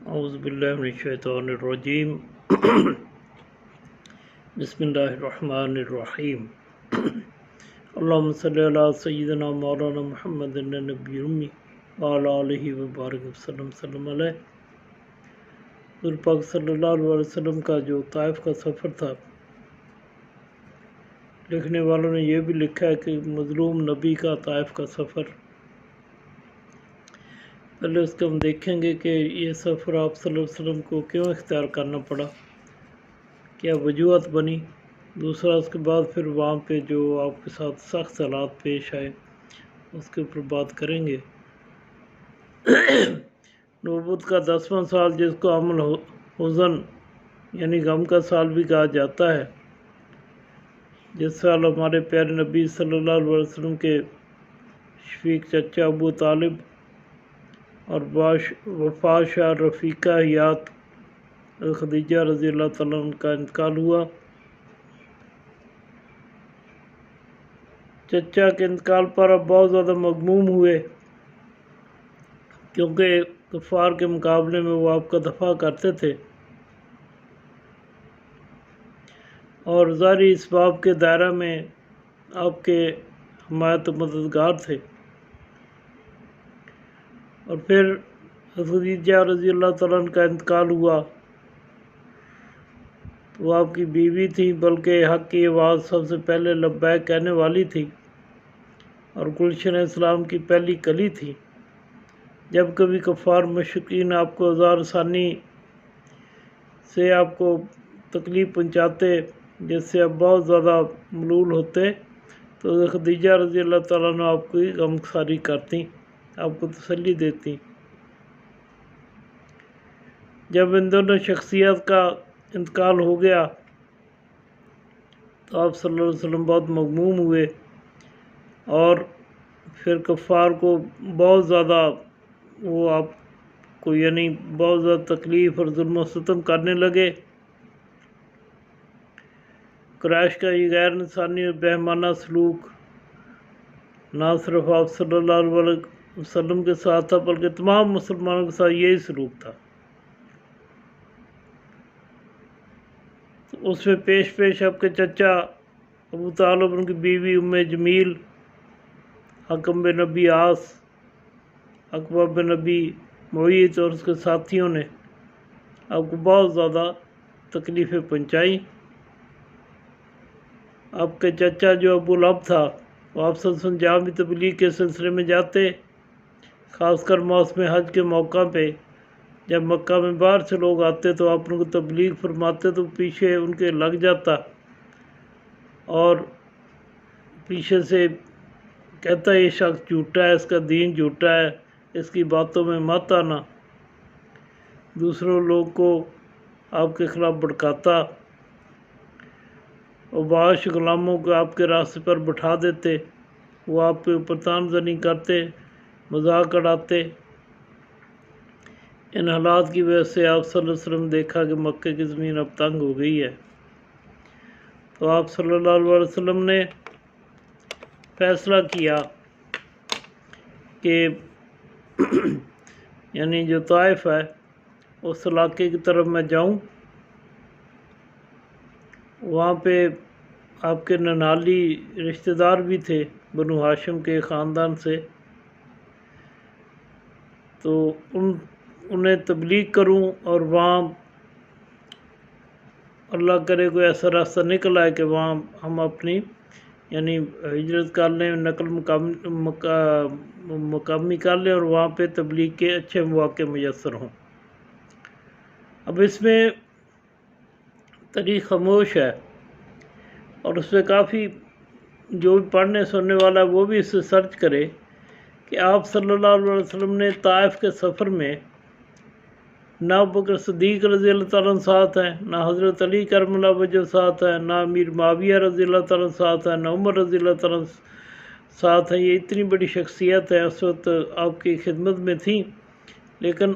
اعوذ باللہ من الشیطان الرجیم بسم اللہ الرحمن الرحیم اللہم صلی علی سیدنا مولانا محمد النبی الامی وعلی آلہ وبارک وسلم سلم علیہ۔ حضور پاک صلی اللہ علیہ وسلم کا جو طائف کا سفر تھا، لکھنے والوں نے یہ بھی لکھا ہے کہ مظلوم نبی کا طائف کا سفر۔ پہلے اس کو ہم دیکھیں گے کہ یہ سفر آپ صلی اللہ علیہ وسلم کو کیوں اختیار کرنا پڑا، کیا وجوہات بنی۔ دوسرا اس کے بعد پھر وہاں پہ جو آپ کے ساتھ سخت حالات پیش آئے اس کے اوپر بات کریں گے۔ نبوت کا 10واں سال، جس کو عام الحزن یعنی غم کا سال بھی کہا جاتا ہے، جس سال ہمارے پیارے نبی صلی اللہ علیہ وسلم کے شفیق چچا ابو طالب اور وفا شاہ رفیقہ حیات خدیجہ رضی اللہ تعالیٰ عنہ کا انتقال ہوا۔ چچا کے انتقال پر اب بہت زیادہ مغموم ہوئے، کیونکہ کفار کے مقابلے میں وہ آپ کا دفاع کرتے تھے اور ظاہری اسباب کے دائرہ میں آپ کے حمایت و مددگار تھے۔ اور پھر خدیجہ رضی اللہ تعالیٰ عنہ کا انتقال ہوا، وہ آپ کی بیوی تھی، بلکہ حق کی آواز سب سے پہلے لبیک کہنے والی تھی اور گلشن اسلام کی پہلی کلی تھی۔ جب کبھی کفار مشرکین آپ کو ہزار ثانی سے آپ کو تکلیف پہنچاتے، جس سے آپ بہت زیادہ ملول ہوتے، تو خدیجہ رضی اللہ تعالیٰ عنہ آپ کی غمخواری کرتی، آپ کو تسلی دیتی۔ جب ان دونوں شخصیت کا انتقال ہو گیا تو آپ صلی اللہ علیہ وسلم بہت مغموم ہوئے اور پھر کفار کو بہت زیادہ وہ آپ کو یعنی بہت زیادہ تکلیف اور ظلم و ستم کرنے لگے۔ قریش کا یہ غیر انسانی اور بہیمانہ سلوک نہ صرف آپ صلی اللہ علیہ وسلم کے ساتھ تھا، بلکہ تمام مسلمانوں کے ساتھ یہی سلوک تھا۔ تو اس میں پیش آپ کے چچا ابو طالب، ان کی بیوی ام جمیل، حکم بن نبی عاص، عقبہ بن نبی معیط اور اس کے ساتھیوں نے آپ کو بہت زیادہ تکلیفیں پہنچائیں۔ آپ کے چچا جو ابو لہب تھا، وہ آپ صلی اللہ علیہ وسلم جہاں بھی تبلیغ کے سلسلے میں جاتے، خاص کر موسم حج کے موقع پہ جب مکہ میں باہر سے لوگ آتے تو آپ ان کو تبلیغ فرماتے تو پیچھے ان کے لگ جاتا اور پیچھے سے کہتا یہ شخص جھوٹا ہے، اس کا دین جھوٹا ہے، اس کی باتوں میں مت آنا۔ دوسروں لوگ کو آپ کے خلاف بھڑکاتا اور بعض غلاموں کو آپ کے راستے پر بٹھا دیتے، وہ آپ کے اوپر تان زنی کرتے، مذاق اڑاتے۔ ان حالات کی وجہ سے آپ صلی اللہ علیہ وسلم دیکھا کہ مکہ کی زمین اب تنگ ہو گئی ہے، تو آپ صلی اللہ علیہ وسلم نے فیصلہ کیا کہ یعنی جو طائف ہے اس علاقے کی طرف میں جاؤں۔ وہاں پہ آپ کے ننالی رشتہ دار بھی تھے بنو ہاشم کے خاندان سے، تو انہیں تبلیغ کروں اور وہاں اللہ کرے کوئی ایسا راستہ نکل آئے کہ وہاں ہم اپنی یعنی ہجرت کر لیں، نقل مقامی کر لیں اور وہاں پہ تبلیغ کے اچھے مواقع میسر ہوں۔ اب اس میں تاریخ خاموش ہے اور اس میں کافی جو بھی پڑھنے سننے والا ہے وہ بھی اس سے سرچ کرے کہ آپ صلی اللہ علیہ وسلم نے طائف کے سفر میں نہ ابوبکر صدیق رضی اللہ تعالیٰ عنہ ساتھ ہیں، نہ حضرت علی کرم اللہ وجہ ساتھ ہیں، نہ امیر معاویہ رضی اللہ تعالیٰ عنہ ساتھ ہیں، نہ عمر رضی اللہ تعالیٰ عنہ ساتھ ہیں۔ یہ اتنی بڑی شخصیت ہے، اس وقت آپ کی خدمت میں تھیں، لیکن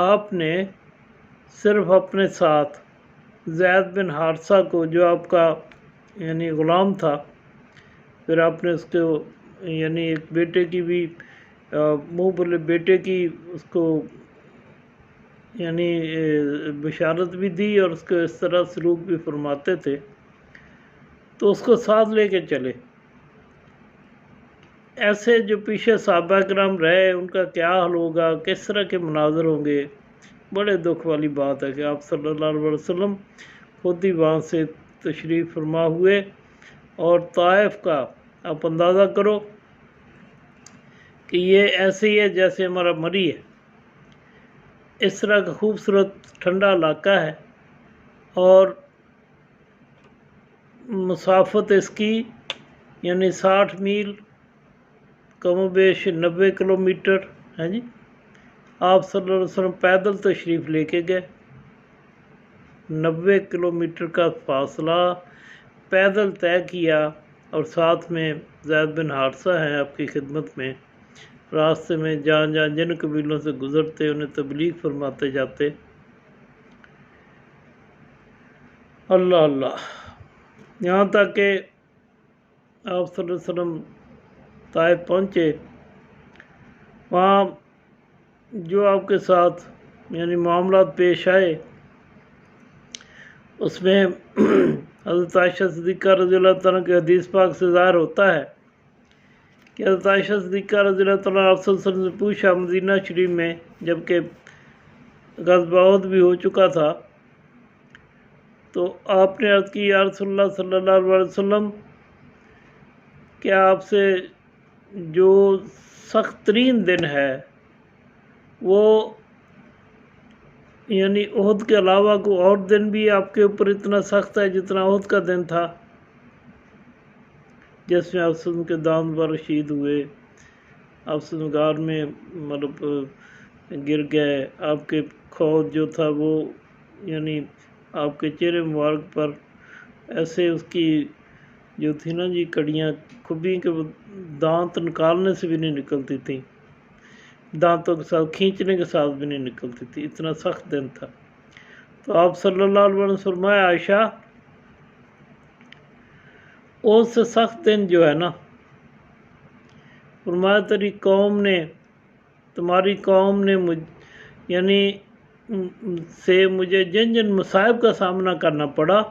آپ نے صرف اپنے ساتھ زید بن حارثہ کو، جو آپ کا یعنی غلام تھا، پھر آپ نے اس کو یعنی ایک بیٹے کی بھی منہ بولے بیٹے کی اس کو یعنی بشارت بھی دی اور اس کو اس طرح سلوک بھی فرماتے تھے، تو اس کو ساتھ لے کے چلے۔ ایسے جو پیچھے صحابہ کرام رہے ان کا کیا حل ہوگا، کس طرح کے مناظر ہوں گے؟ بڑے دکھ والی بات ہے کہ آپ صلی اللہ علیہ وسلم خود ہی وہاں سے تشریف فرما ہوئے، اور طائف کا آپ اندازہ کرو کہ یہ ایسے ہی ہے جیسے ہمارا مری ہے، اس طرح کا خوبصورت ٹھنڈا علاقہ ہے، اور مسافت اس کی یعنی 60 میل، کم و بیش 90 کلومیٹر ہے جی۔ آپ صلی اللہ علیہ وسلم پیدل تشریف لے کے گئے، 90 کلومیٹر کا فاصلہ پیدل طے کیا، اور ساتھ میں زید بن حارثہ ہیں آپ کی خدمت میں، راستے میں جہاں جہاں جن قبیلوں سے گزرتے انہیں تبلیغ فرماتے جاتے۔ اللہ اللہ، یہاں تک کہ آپ صلی اللہ علیہ وسلم طائف پہنچے، وہاں جو آپ کے ساتھ یعنی معاملات پیش آئے اس میں حضرت عائشہ صدیقہ رضی اللہ تعالیٰ کے حدیث پاک سے ظاہر ہوتا ہے کہ حضرت عائشہ صدیقہ رضی اللہ تعالیٰ آپ صلی اللہ علیہ وسلم سے پوچھا مدینہ شریف میں، جبکہ غزوہ احد بھی ہو چکا تھا، تو آپ نے عرض کی یا رسول اللہ صلی اللہ علیہ وسلم، کیا آپ سے جو سخت ترین دن ہے وہ یعنی احد کے علاوہ کوئی اور دن بھی آپ کے اوپر اتنا سخت ہے جتنا احد کا دن تھا، جس میں آپ وسلم کے داند پر شہید ہوئے، آپ وسلم غار میں مطلب گر گئے، آپ کے خود جو تھا وہ یعنی آپ کے چہرے مبارک پر ایسے اس کی جو تھی نا جی کڑیاں کھبی کے دانت نکالنے سے بھی نہیں نکلتی تھیں، دانتوں کے ساتھ کھینچنے کے ساتھ بھی نہیں نکلتی تھی، اتنا سخت دن تھا۔ تو آپ صلی اللہ علیہ وسلم فرمایا عائشہ، اس سے سخت دن جو ہے نا، فرمایا تیری قوم نے، تمہاری قوم نے یعنی سے مجھے جن جن مصائب کا سامنا کرنا پڑا،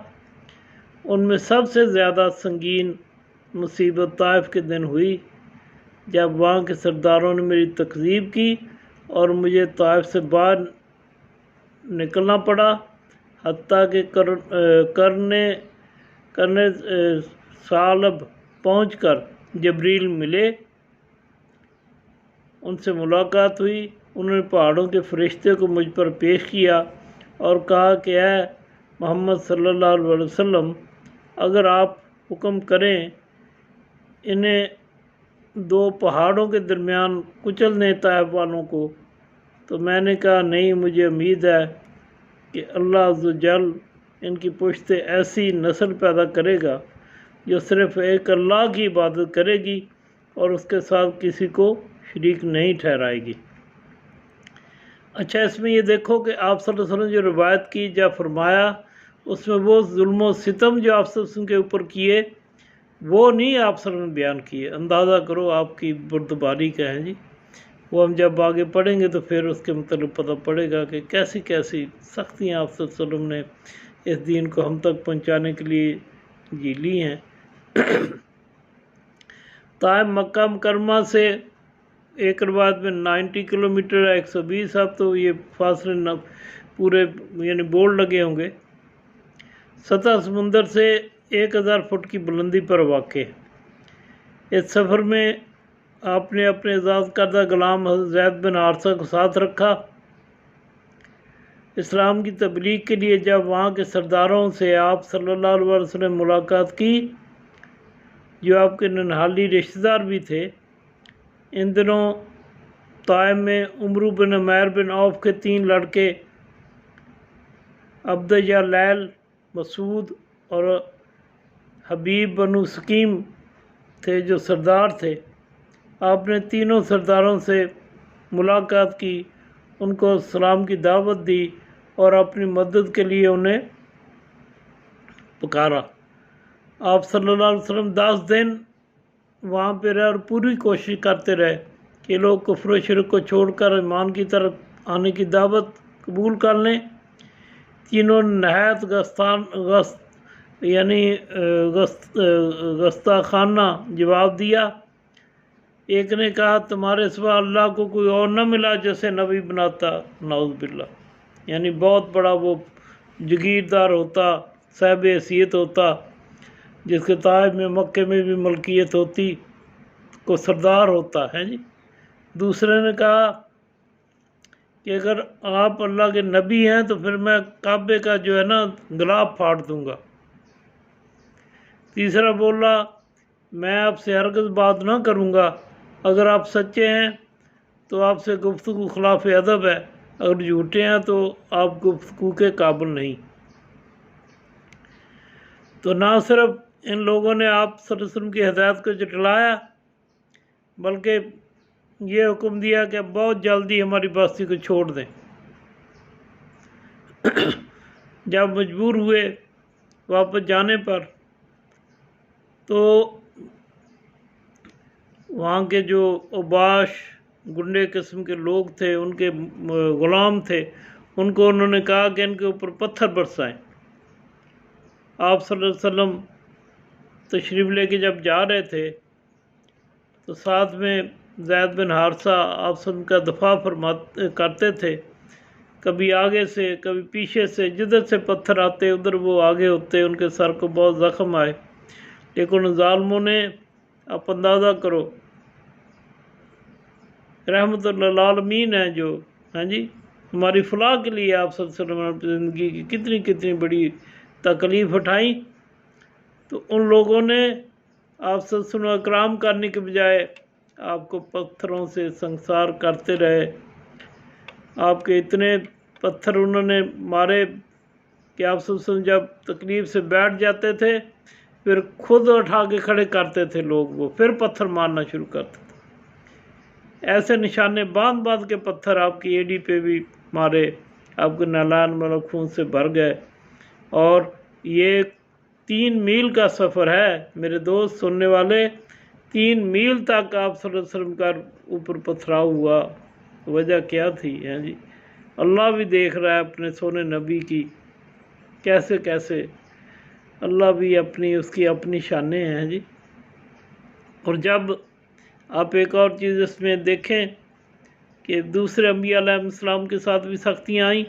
ان میں سب سے زیادہ سنگین مصیبت طائف کے دن ہوئی، جب وہاں کے سرداروں نے میری تکذیب کی اور مجھے طائف سے باہر نکلنا پڑا، حتیٰ کہ کرنے سالب پہنچ کر جبریل ملے، ان سے ملاقات ہوئی، انہوں نے پہاڑوں کے فرشتے کو مجھ پر پیش کیا اور کہا کہ اے محمد صلی اللہ علیہ وسلم، اگر آپ حکم کریں انہیں 2 پہاڑوں کے درمیان کچل دیں طائف والوں کو، تو میں نے کہا نہیں، مجھے امید ہے کہ اللہ عز و جل ان کی پشت ایسی نسل پیدا کرے گا جو صرف ایک اللہ کی عبادت کرے گی اور اس کے ساتھ کسی کو شریک نہیں ٹھہرائے گی۔ اچھا، اس میں یہ دیکھو کہ آپ صلی اللہ علیہ وسلم جو روایت کی جا فرمایا، اس میں وہ ظلم و ستم جو آپ صلی اللہ علیہ وسلم کے اوپر کیے وہ نہیں آپ صلی اللہ علیہ وسلم نے بیان کیے۔ اندازہ کرو آپ کی بردباری کا ہے جی، وہ ہم جب آگے پڑھیں گے تو پھر اس کے متعلق پتہ پڑے گا کہ کیسی کیسی سختیاں آپ صلی اللہ علیہ وسلم نے اس دین کو ہم تک پہنچانے کے لیے جی لی ہیں۔ طائف مکہ مکرمہ سے ایک روایت میں 90 کلومیٹر ہے، 120، اب تو یہ فاصلے پورے یعنی بورڈ لگے ہوں گے، سطح سمندر سے 1000 فٹ کی بلندی پر واقع۔ اس سفر میں آپ نے اپنے آزاد کردہ غلام حضرت زید بن حارثہ کو ساتھ رکھا۔ اسلام کی تبلیغ کے لیے جب وہاں کے سرداروں سے آپ صلی اللہ علیہ وسلم نے ملاقات کی، جو آپ کے ننہالی رشتہ دار بھی تھے، ان دنوں طائف میں عمرو بن عمیر بن عوف کے 3 لڑکے عبدہ لیل، مسعود اور حبیب بنو سکیم تھے جو سردار تھے۔ آپ نے تینوں سرداروں سے ملاقات کی، ان کو اسلام کی دعوت دی اور اپنی مدد کے لیے انہیں پکارا۔ آپ صلی اللہ علیہ وسلم 10 دن وہاں پہ رہے اور پوری کوشش کرتے رہے کہ لوگ کفر و شرک کو چھوڑ کر ایمان کی طرف آنے کی دعوت قبول کر لیں۔ تینوں نے نہایت گستاخانہ جواب دیا۔ ایک نے کہا تمہارے سوا اللہ کو کوئی اور نہ ملا جیسے نبی بناتا، نعوذ باللہ، یعنی بہت بڑا وہ جگیردار ہوتا، صاحب حیثیت ہوتا، جس کے طائف میں مکے میں بھی ملکیت ہوتی، کو سردار ہوتا ہے جی۔ دوسرے نے کہا کہ اگر آپ اللہ کے نبی ہیں تو پھر میں کعبے کا جو ہے نا غلاف پھاڑ دوں گا۔ تیسرا بولا میں آپ سے ہرگز بات نہ کروں گا، اگر آپ سچے ہیں تو آپ سے گفتگو خلاف ادب ہے، اگر جھوٹے ہیں تو آپ گفتگو کے قابل نہیں۔ تو نہ صرف ان لوگوں نے آپ صلی اللہ علیہ وسلم کی ہدایت کو جھٹلایا، بلکہ یہ حکم دیا کہ بہت جلدی ہماری بستی کو چھوڑ دیں۔ جب مجبور ہوئے واپس جانے پر تو وہاں کے جو اوباش گنڈے قسم کے لوگ تھے، ان کے غلام تھے، ان کو انہوں نے کہا کہ ان کے اوپر پتھر برسائیں۔ آپ صلی اللہ علیہ وسلم تشریف لے کے جب جا رہے تھے تو ساتھ میں زید بن حارثہ آپ صلی اللہ علیہ وسلم کا دفاع کرتے تھے، کبھی آگے سے کبھی پیچھے سے، جدھر سے پتھر آتے ادھر وہ آگے ہوتے، ان کے سر کو بہت زخم آئے، لیکن ظالموں نے، آپ اندازہ کرو، رحمت اللہ عالمین ہے جو، ہاں جی، ہماری فلاح کے لیے آپ صلی اللہ علیہ وسلم اپنی زندگی کی کتنی کتنی بڑی تکلیف اٹھائیں، تو ان لوگوں نے آپ صلی اللہ علیہ وسلم اکرام کرنے کے بجائے آپ کو پتھروں سے سنسار کرتے رہے۔ آپ کے اتنے پتھر انہوں نے مارے کہ آپ صلی اللہ علیہ وسلم جب تکلیف سے بیٹھ جاتے تھے پھر خود اٹھا کے کھڑے کرتے تھے لوگ، وہ پھر پتھر مارنا شروع کرتے تھے۔ ایسے نشانے باندھ کے پتھر آپ کی ایڈی پہ بھی مارے، آپ کے نالان مطلب خون سے بھر گئے۔ اور یہ 3 میل کا سفر ہے میرے دوست سننے والے، 3 میل تک آپ صلی اللہ علیہ وسلم کا اوپر پتھراؤ ہوا۔ وجہ کیا تھی ہے جی؟ اللہ بھی دیکھ رہا ہے اپنے سونے نبی کی، کیسے کیسے اللہ بھی اس کی اپنی شانیں ہیں جی۔ اور جب آپ ایک اور چیز اس میں دیکھیں کہ دوسرے انبیاء علیہ السلام کے ساتھ بھی سختیاں آئیں۔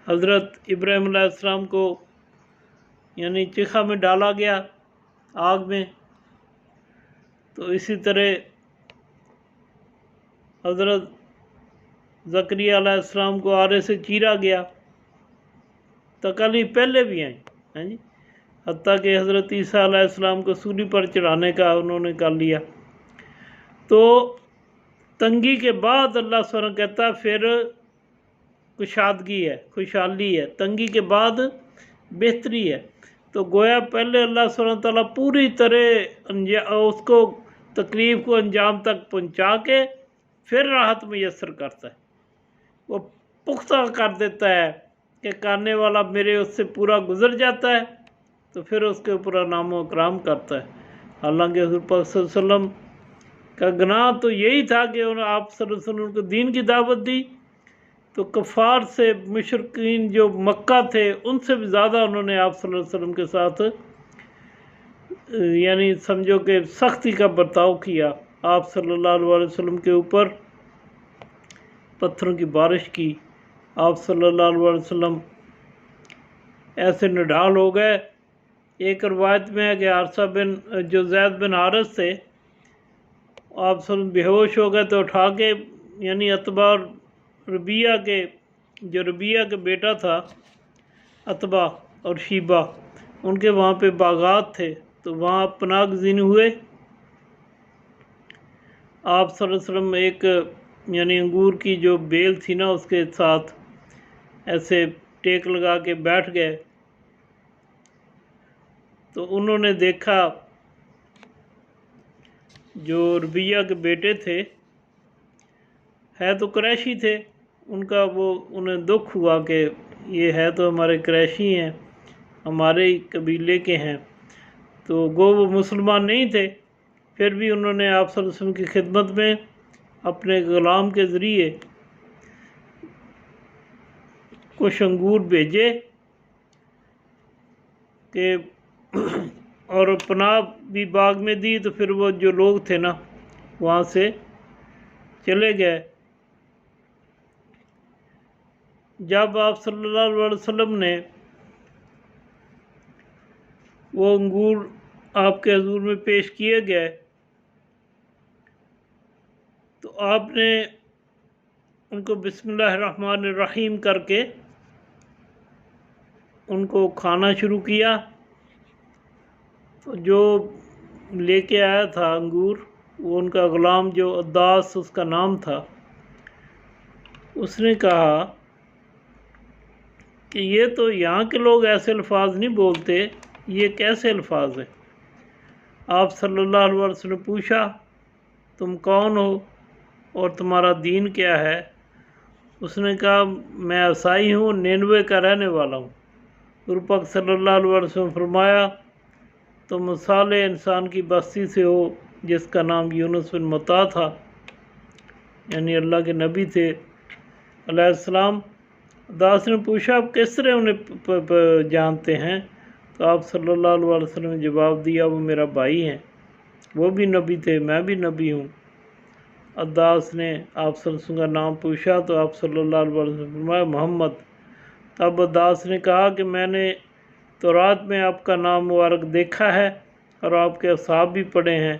حضرت ابراہیم علیہ السلام کو یعنی چیخا میں ڈالا گیا، آگ میں، تو اسی طرح حضرت زکریا علیہ السلام کو آرے سے چیرا گیا، تکلیف پہلے بھی آئیں ہیں جی، حتیٰ کہ حضرت عیسیٰ علیہ السلام کو سولی پر چڑھانے کا انہوں نے کر لیا۔ تو تنگی کے بعد اللہ سبحانہ کہتا پھر کشادگی ہے، خوشحالی ہے، تنگی کے بعد بہتری ہے۔ تو گویا پہلے اللہ سبحانہ تعالیٰ پوری طرح اس کو تکلیف کو انجام تک پہنچا کے پھر راحت میسر کرتا ہے، وہ پختہ کر دیتا ہے کہ کرنے والا میرے اس سے پورا گزر جاتا ہے تو پھر اس کے اوپر انعام و اکرام کرتا ہے۔ حالانکہ حضور پاک صلی اللہ علیہ وسلم کا گناہ تو یہی تھا کہ آپ صلی اللہ علیہ وسلم کو دین کی دعوت دی، تو کفار سے مشرکین جو مکہ تھے ان سے بھی زیادہ انہوں نے آپ صلی اللہ علیہ وسلم کے ساتھ یعنی سمجھو کہ سختی کا برتاؤ کیا، آپ صلی اللہ علیہ وسلم کے اوپر پتھروں کی بارش کی، آپ صلی اللہ علیہ وسلم ایسے نڈال ہو گئے۔ ایک روایت میں ہے کہ حارثہ جو زید بن حارث تھے، آپ صلی اللہ علیہ وسلم بے ہوش ہو گئے تو اٹھا کے یعنی عتبہ اور ربیہ کے جو ربیہ کے بیٹا تھا عتبہ اور شیبہ، ان کے وہاں پہ باغات تھے تو وہاں پناہ گزین ہوئے۔ آپ صلی اللہ علیہ وسلم ایک یعنی انگور کی جو بیل تھی نا اس کے ساتھ ایسے ٹیک لگا کے بیٹھ گئے، تو انہوں نے دیکھا جو ربیہ کے بیٹے تھے، ہے تو قریشی تھے، ان کا انہیں دکھ ہوا کہ یہ ہے تو ہمارے قریشی ہیں، ہمارے ہی قبیلے کے ہیں، تو گو وہ مسلمان نہیں تھے، پھر بھی انہوں نے آپ صلی اللہ علیہ وسلم کی خدمت میں اپنے غلام کے ذریعے کچھ انگور بھیجے کہ اور پناہ بھی باغ میں دی، تو پھر وہ جو لوگ تھے نا وہاں سے چلے گئے۔ جب آپ صلی اللہ علیہ وسلم نے وہ انگور آپ کے حضور میں پیش کیے گئے تو آپ نے ان کو بسم اللہ الرحمن الرحیم کر کے ان کو کھانا شروع کیا۔ تو جو لے کے آیا تھا انگور، وہ ان کا غلام جو عداس اس کا نام تھا، اس نے کہا کہ یہ تو یہاں کے لوگ ایسے الفاظ نہیں بولتے، یہ کیسے الفاظ ہیں؟ آپ صلی اللہ علیہ وسلم نے پوچھا تم کون ہو اور تمہارا دین کیا ہے؟ اس نے کہا میں عیسائی ہوں، نینوے کا رہنے والا ہوں۔ حضور پاک صلی اللہ علیہ وسلم فرمایا تم مثال انسان کی بستی سے ہو جس کا نام یونس بن متا تھا، یعنی اللہ کے نبی تھے علیہ السلام۔ عداس نے پوچھا آپ کس طرح انہیں جانتے ہیں؟ تو آپ صلی اللہ علیہ وسلم نے جواب دیا وہ میرا بھائی ہیں، وہ بھی نبی تھے، میں بھی نبی ہوں۔ عداس نے آپ صلی اللہ علیہ وسلم کا نام پوچھا تو آپ صلی اللہ علیہ وسلم نے فرمایا محمد۔ تب عداس نے کہا کہ میں نے تورات میں آپ کا نام مبارک دیکھا ہے اور آپ کے اصحاب بھی پڑھے ہیں۔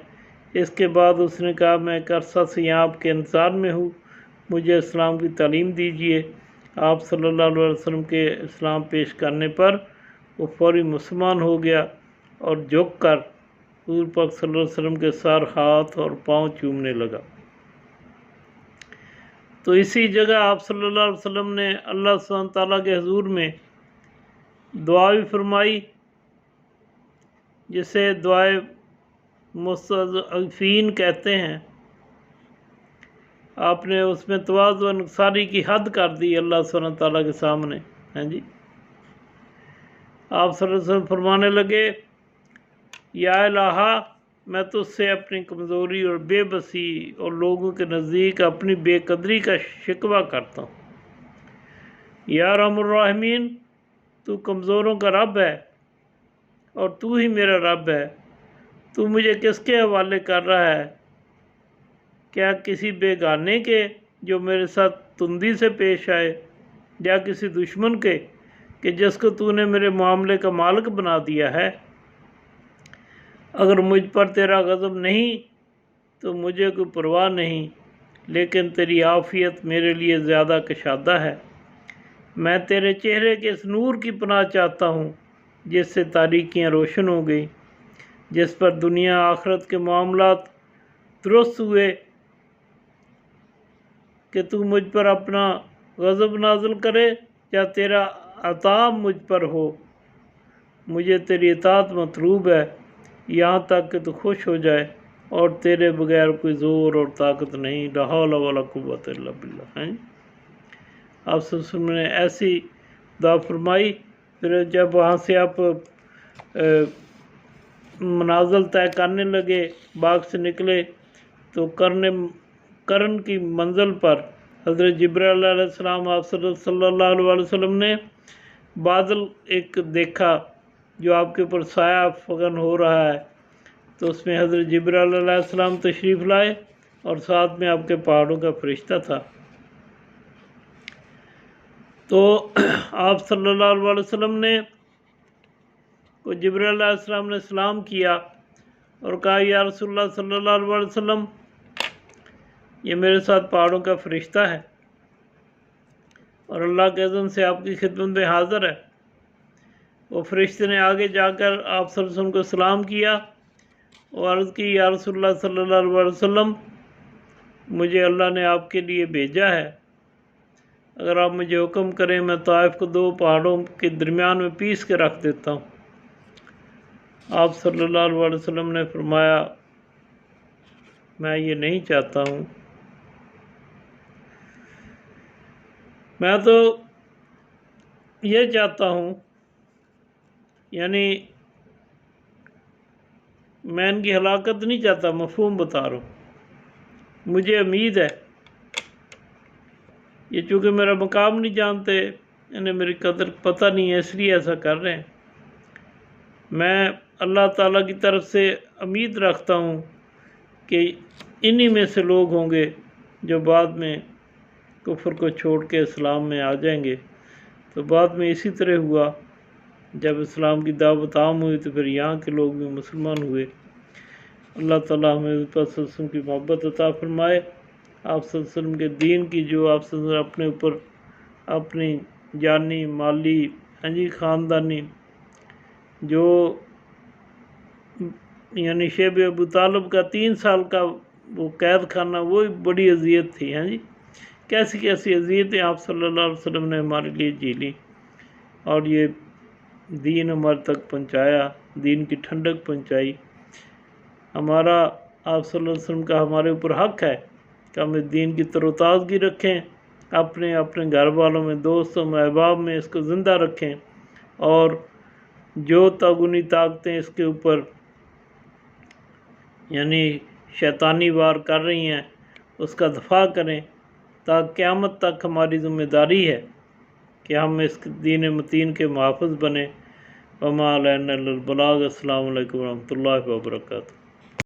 اس کے بعد اس نے کہا میں ایک عرصہ سے یہاں آپ کے انتظار میں ہوں، مجھے اسلام کی تعلیم دیجیے۔ آپ صلی اللہ علیہ وسلم کے اسلام پیش کرنے پر وہ فوری مسلمان ہو گیا اور جھک کر حضور پاک صلی اللہ علیہ وسلم کے سر، ہاتھ اور پاؤں چومنے لگا۔ تو اسی جگہ آپ صلی اللہ علیہ وسلم نے اللہ سبحانہ تعالیٰ کے حضور میں دعا بھی فرمائی، جسے دعائے مستضعفین کہتے ہیں۔ آپ نے اس میں تواضع و انکساری کی حد کر دی اللہ سبحانہ تعالیٰ کے سامنے۔ ہاں جی، آپ صلی اللہ علیہ وسلم فرمانے لگے یا الہا میں تجھ سے اپنی کمزوری اور بے بسی اور لوگوں کے نزدیک اپنی بے قدری کا شکوہ کرتا ہوں۔ یا ارحم الراحمین تو کمزوروں کا رب ہے اور تو ہی میرا رب ہے، تو مجھے کس کے حوالے کر رہا ہے؟ کیا کسی بیگانے کے جو میرے ساتھ تندی سے پیش آئے، یا کسی دشمن کے کہ جس کو تو نے میرے معاملے کا مالک بنا دیا ہے؟ اگر مجھ پر تیرا غضب نہیں تو مجھے کوئی پرواہ نہیں، لیکن تیری عافیت میرے لیے زیادہ کشادہ ہے۔ میں تیرے چہرے کے اس نور کی پناہ چاہتا ہوں جس سے تاریکیاں روشن ہو گئی، جس پر دنیا آخرت کے معاملات درست ہوئے، کہ تو مجھ پر اپنا غضب نازل کرے یا تیرا عطاب مجھ پر ہو۔ مجھے تیری اطاعت مطلوب ہے یہاں تک کہ تو خوش ہو جائے، اور تیرے بغیر کوئی زور اور طاقت نہیں، لا حول ولا قوت الا باللہ۔ ہیں آپ صلی اللہ علیہ وسلم نے ایسی دعا فرمائی۔ پھر جب وہاں سے آپ منازل طے کرنے لگے، باغ سے نکلے، تو کرن کی منزل پر حضرت جبرائیل علیہ السلام آپ صلی اللہ علیہ وسلم نے بادل ایک دیکھا جو آپ کے اوپر سایہ فگن ہو رہا ہے، تو اس میں حضرت جبرائیل علیہ السلام تشریف لائے اور ساتھ میں آپ کے پہاڑوں کا فرشتہ تھا۔ تو آپ صلی اللہ علیہ وسلم نے جبرائیل علیہ السلام نے سلام کیا اور کہا یا رسول اللہ صلی اللہ علیہ وسلم یہ میرے ساتھ پہاڑوں کا فرشتہ ہے اور اللہ کے اذن سے آپ کی خدمت میں حاضر ہے۔ وہ فرشتے نے آگے جا کر آپ صلی اللہ علیہ وسلم کو سلام کیا اور عرض کی یا رسول اللہ صلی اللہ علیہ وسلم مجھے اللہ نے آپ کے لیے بھیجا ہے، اگر آپ مجھے حکم کریں میں طائف کو 2 پہاڑوں کے درمیان میں پیس کے رکھ دیتا ہوں۔ آپ صلی اللہ علیہ وسلم نے فرمایا میں یہ نہیں چاہتا ہوں، میں تو یہ چاہتا ہوں، یعنی میں ان کی ہلاکت نہیں چاہتا، مفہوم بتا رہا ہوں۔ مجھے امید ہے یہ چونکہ میرا مقام نہیں جانتے، انہیں میری قدر پتہ نہیں ہے، اس لیے ایسا کر رہے ہیں۔ میں اللہ تعالیٰ کی طرف سے امید رکھتا ہوں کہ انہی میں سے لوگ ہوں گے جو بعد میں کفر کو چھوڑ کے اسلام میں آ جائیں گے۔ تو بعد میں اسی طرح ہوا، جب اسلام کی دعوت عام ہوئی تو پھر یہاں کے لوگ بھی مسلمان ہوئے۔ اللہ تعالیٰ ہمیں حضور صلی اللہ علیہ وسلم کی محبت عطا فرمائے، آپ صلی اللہ علیہ وسلم کے دین کی جو آپ صلی اللہ علیہ وسلم اپنے اوپر اپنی جانی، مالی، خاندانی، جو یعنی شیب ابو طالب کا 3 سال کا وہ قید خانہ، وہ بڑی اذیت تھی۔ کیسی کیسی اذیتیں آپ صلی اللہ علیہ وسلم نے ہمارے لیے جھیلی، اور یہ دین ہمارے تک پہنچایا، دین کی ٹھنڈک پہنچائی۔ ہمارا آپ صلی اللہ علیہ وسلم کا ہمارے اوپر حق ہے کہ ہم اس دین کی تر و تازگی رکھیں، اپنے گھر والوں میں، دوستوں میں، احباب میں اس کو زندہ رکھیں، اور جو تاغوتی طاقتیں اس کے اوپر یعنی شیطانی وار کر رہی ہیں اس کا دفاع کریں، تاکہ قیامت تک ہماری ذمہ داری ہے کہ ہم اس دین متین کے محافظ بنیں۔ وما علینا الا البلاغ۔ السلام علیکم ورحمۃ اللہ وبرکاتہ۔